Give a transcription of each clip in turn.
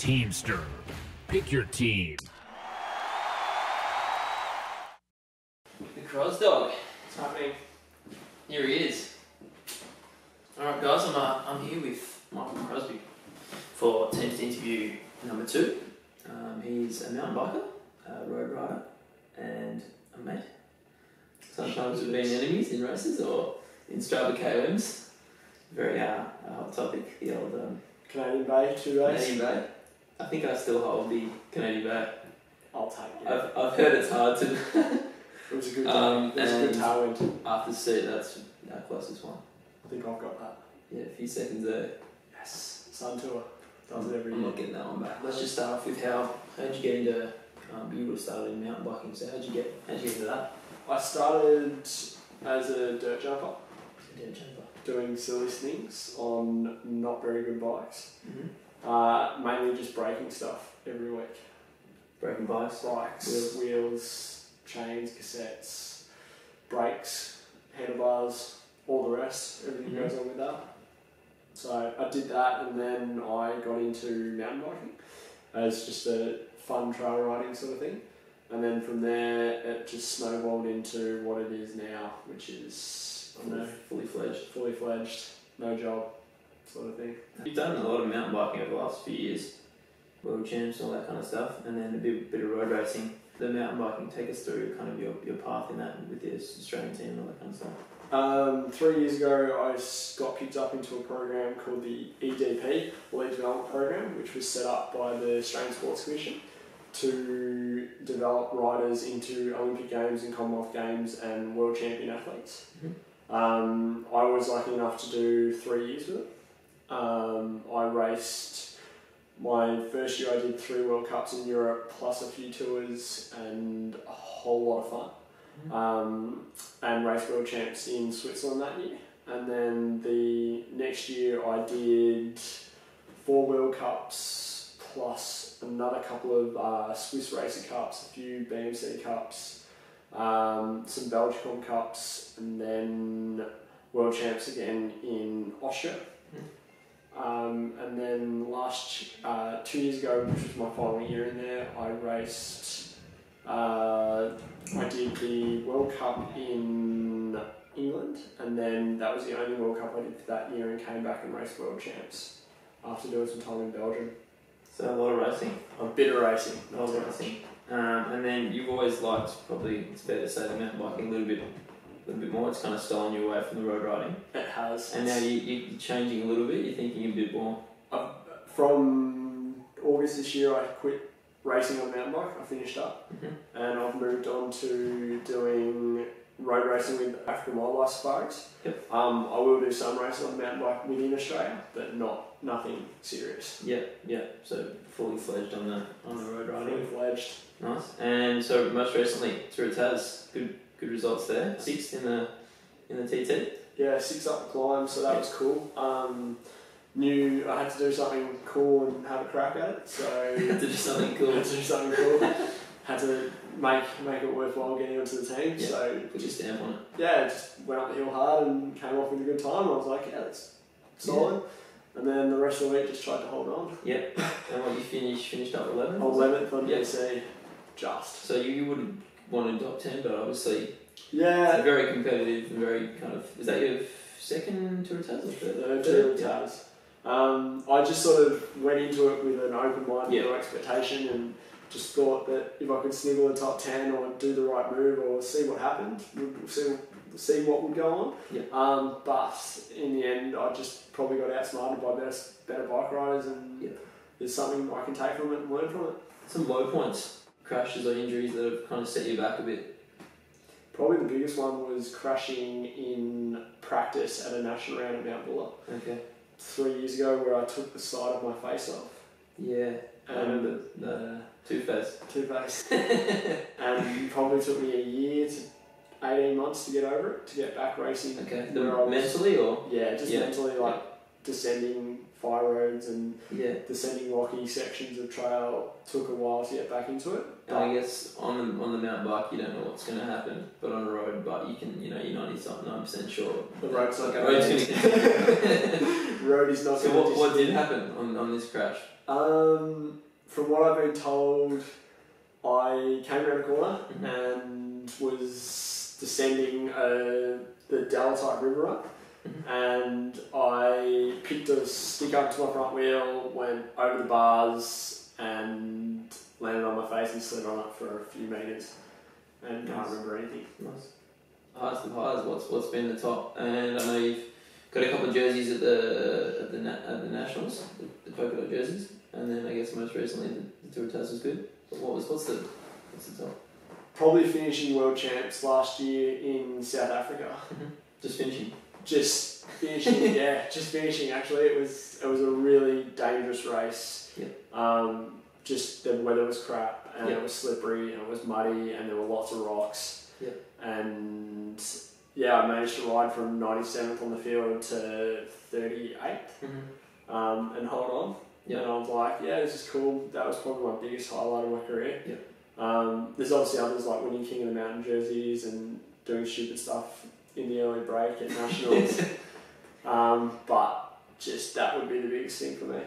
Teamster. Pick your team. The Cros dog. What's happening? Here he is. Alright guys, I'm here with Michael Crosbie for Teamster interview number 2. He's a mountain biker, a road rider, and a mate. Sometimes we've been enemies in races or in Strava KOMs. Very hot topic, the old Canadian Bay 2 race. Canadian Bay. I think I still hold the Canadian Bay. I'll take it. I've heard it's hard to. It was a good day. It was a good tailwind. After C, that's our closest one. I think I've got that. Yeah, a few seconds there. Yes. Sun Tour. Does it every I'm year. not getting that one back. Let's just start off with how'd you get into, you would have started in mountain biking, so how'd you get into that? I started as a dirt jumper, Dirt jumper. doing silly things on not very good bikes. Mm-hmm. Mainly just breaking stuff every week. Breaking bikes. Bikes, wheels, chains, cassettes, brakes, handlebars, all the rest. Everything goes on with that. So I did that, and then I got into mountain biking as just a fun trail riding sort of thing. And then from there, it just snowballed into what it is now, which is, I don't know, Fully fully-fledged, no job sort of thing. You've done a lot of mountain biking over the last few years, world champs, all that kind of stuff, and then a bit of road racing. The mountain biking, take us through kind of your path in that with the Australian team and all that kind of stuff. 3 years ago, I got picked up into a program called the EDP, Elite Development Program, which was set up by the Australian Sports Commission to develop riders into Olympic Games and Commonwealth Games and World Champion athletes. Mm-hmm. I was lucky enough to do 3 years with it. I raced, my first year I did 3 World Cups in Europe plus a few tours and a whole lot of fun. And raced World Champs in Switzerland that year. And then the next year I did 4 World Cups plus another couple of Swiss Racer Cups, a few BMC Cups, some Belgicom Cups, and then World Champs again in Austria. And then 2 years ago, which was my final year in there, I raced, I did the World Cup in England, and then that was the only World Cup I did for that year, and came back and raced World Champs after doing some time in Belgium. So a lot of racing. A bit of racing. A lot of racing. And then you've always liked, probably it's fair to say, the mountain biking a little bit more. It's kind of stolen you away from the road riding. It has. And now you're changing a little bit. You're thinking a bit more. From August this year, I quit racing on a mountain bike. I finished up, and I've moved on to doing road racing with African wildlife safaris. Yep. I will do some racing on a mountain bike within Australia, but nothing serious. Yeah. So fully fledged on the road riding. Fully fledged. Nice. And so most recently through Tas, good results there. 6th in the TT. Yeah, 6 up the climb, so that was cool. Knew I had to do something cool and have a crack at it, so Had to do something cool. Had to make it worthwhile getting onto the team. Yeah. So Put your stamp on it. yeah, just went up the hill hard and came off with a good time. I was like, yeah, that's solid. Yeah. And then the rest of the week just tried to hold on. Yep. And what you finished up 11th? 11th on Yep. DC, just. So you would have wanted top 10, but obviously Yeah. it's very competitive and very kind of. Is that your second Tour of Tas or third? Third Tas. I just sort of went into it with an open mind, no expectation, and just thought that if I could sniggle the top 10 or do the right move or see what happened, see what would go on. Yeah. But in the end, I just probably got outsmarted by better bike riders, and there's something I can take from it and learn from it. Some low points, crashes or injuries that have kind of set you back a bit. Probably the biggest one was crashing in practice at a national round at Mount Buller. Okay. 3 years ago, where I took the side of my face off. Yeah. And Two-Face. And probably took me a year to 18 months to get over it, to get back racing. Okay. Mentally or? Yeah, just mentally, like descending fire roads and descending rocky sections of trail took a while to get back into it. And I guess on the mountain bike you don't know what's going to happen, but on a road bike you can, you're 99% sure the road's not going to. Road is not going to. So what did happen on this crash? From what I've been told, I came around a corner Mm-hmm. and was descending the Delatite River up, Mhm. and I picked a stick up to my front wheel, went over the bars and landed on my face and slid on it for a few metres and can't Nice. remember anything. Nice. Highs to highs. What's been the top? And I know you've got a couple of jerseys at the Nationals, the polka dot jerseys, and then I guess most recently the Tour Taz was good. But what's the top? Probably finishing world champs last year in South Africa. Just finishing. Just finishing, just finishing. Actually, it was a really dangerous race. Yep. Just the weather was crap and Yep. it was slippery and it was muddy and there were lots of rocks. Yep. And I managed to ride from 97th on the field to 38th and hold on. Yep. And I was like, this is cool. That was probably my biggest highlight of my career. Yep. There's obviously others like winning King of the Mountain jerseys and doing stupid stuff in the early break at Nationals. But just that would be the biggest thing for me.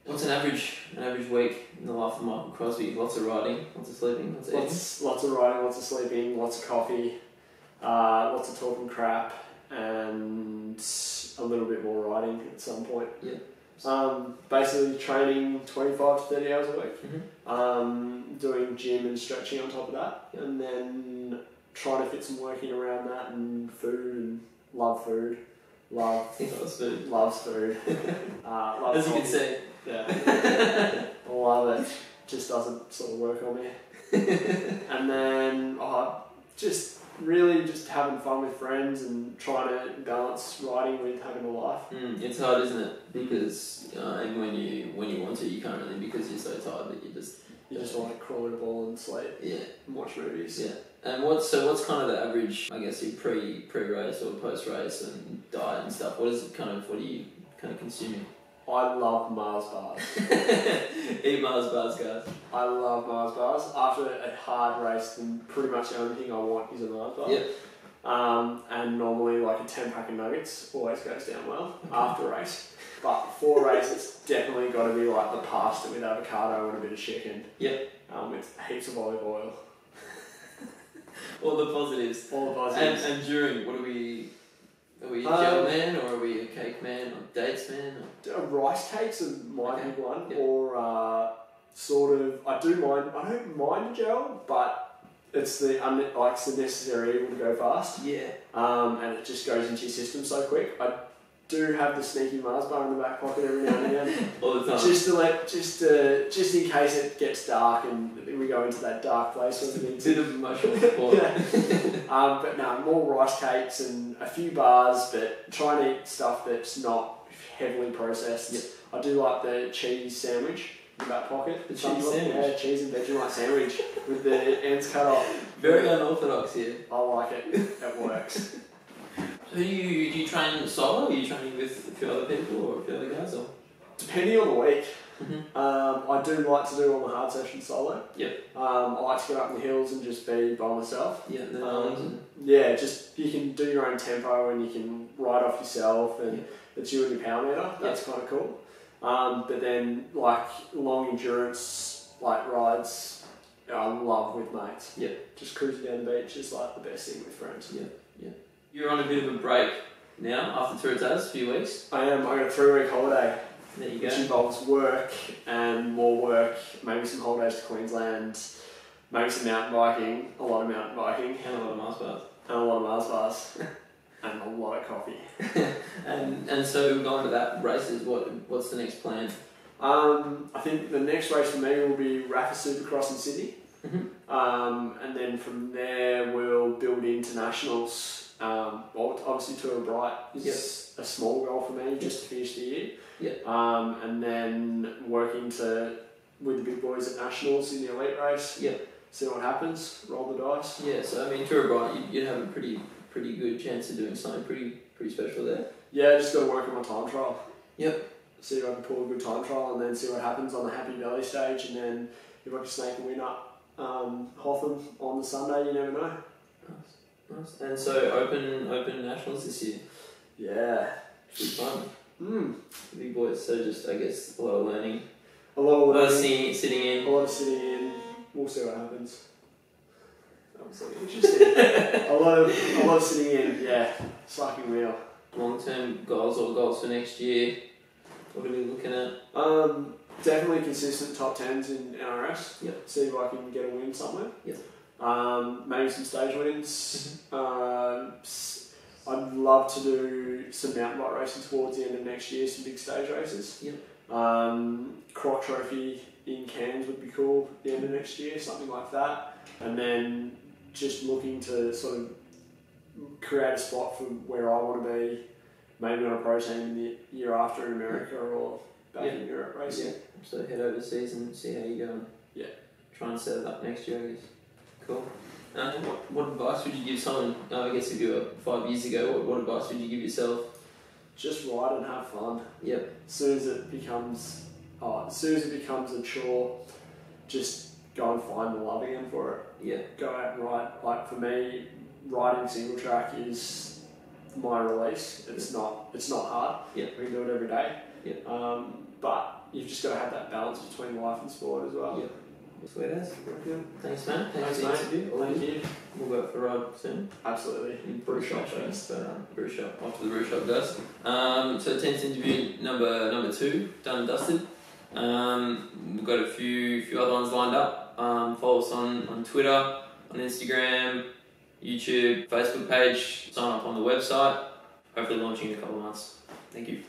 What's an average week in the life of Michael Crosbie? Lots of riding, lots of sleeping, lots of eating. Lots of riding, lots of sleeping, lots of coffee, lots of talking crap, and a little bit more riding at some point. Yeah. Basically training 25 to 30 hours a week. Mm-hmm. Doing gym and stretching on top of that, Yep. and then trying to fit some working around that, and food, and love food. Loves food. Loves food. Love As you can coffee. see. Yeah. Love it. Just doesn't sort of work on me. And then just really just having fun with friends and trying to balance riding with having a life. It's hard, isn't it? Because and when you want to, you can't really because you're so tired that you just want to crawl in a ball and sleep. Yeah. And watch movies. Yeah. And what's kind of the average? I guess your pre-race or post-race and diet and stuff. What are you kind of consuming? I love Mars bars. Eat Mars bars, guys. I love Mars bars. After a hard race, then pretty much the only thing I want is a Mars bar. Yep. And normally like a 10-pack of nuggets always goes down well after a race. But before a race, it's definitely got to be like the pasta with avocado and a bit of chicken. Yep. With heaps of olive oil. All the positives. All the positives. And during, what are we a gel man or are we a cake man or dates man? Or? Rice cakes are my Okay. big one. Yep. Or sort of, I don't mind gel, but it's the necessary evil to go fast. Yeah. And it just goes into your system so quick. I do have the sneaky Mars bar in the back pocket every now and again. All the time. Just in case it gets dark and we go into that dark place. Bit of emotional support. But no, more rice cakes and a few bars, but trying to eat stuff that's not heavily processed. Yep. I do like the cheese sandwich in the back pocket. The cheese sandwich? Yeah, cheese and Vegemite sandwich with the ends cut off. Very unorthodox here. I like it. It works. So do you train solo or are you training with a few other people or a few other guys? Or? Depending on the week. Mm-hmm. I do like to do all the hard sessions solo. Yep. I like to get up in the hills and just be by myself. Yeah, Just you can do your own tempo and you can ride off yourself and it's you and your power meter. That's kind of cool. But then like long endurance like rides, I love with mates. Yep. Just cruising down the beach is like the best thing with friends. Yeah. You're on a bit of a break now after Tour Taz, a few weeks. I am. I got a 3-week holiday. There you Which go. involves work and more work, maybe some holidays to Queensland, maybe some mountain biking, a lot of mountain biking, And a lot of Mars bars. and a lot of Mars bars, and a lot of coffee. And so going to that races, what's the next plan? I think the next race for me will be Rafa Supercross in Sydney, and then from there we'll build into nationals. Obviously Tour Bright is a small goal for me just to finish the year. And then working with the big boys at nationals in the elite race. See what happens. Roll the dice. Yeah. So I mean, Tour Bright, you'd have a pretty good chance of doing something pretty special there. Yeah, just got to work on my time trial. Yep. See if I can pull a good time trial and then see what happens on the Happy Valley stage, and then if I can snake a win up Hotham on the Sunday, you never know. Nice. And so open nationals this year. Yeah. Should be fun. Mm. Big boys. So just I guess a lot of learning. lot of sitting in. A lot of sitting in. We'll see what happens. Absolutely interesting. a lot of sitting in. Yeah, cycling wheel. Long-term goals or goals for next year? What are we looking at? Definitely consistent top 10s in NRS. Yep. See if I can get a win somewhere. Yep. Maybe some stage wins. I'd love to do some mountain bike racing towards the end of next year, some big stage races. Yep. Croc Trophy in Cairns would be cool at the end of next year, something like that. And then just looking to sort of create a spot for where I want to be, maybe on a pro team in the year after in America or back in Europe racing. Yeah. So head overseas and see how you go. Yeah. Try and set it up next year, I guess. Cool. What advice would you give someone, I guess if you were 5 years ago, what advice would you give yourself? Just ride and have fun. Yep. As soon as it becomes a chore, just go and find the love again for it. Yeah. Go out and ride. Like for me, riding single track is my release. It's not hard. Yeah. We can do it every day. Yeah. But you've just got to have that balance between life and sport as well. Yeah. That's where it is. Yeah. Thanks, man. Thanks, for the mate. interview. Thank you. We'll go for a ride soon. Absolutely. In brew shop first, but brew shop after the brew shop goes. So 10th interview number 2 done and dusted. We've got a few other ones lined up. Follow us on Twitter, on Instagram, YouTube, Facebook page. Sign up on the website. Hopefully launching in a couple of months. Thank you.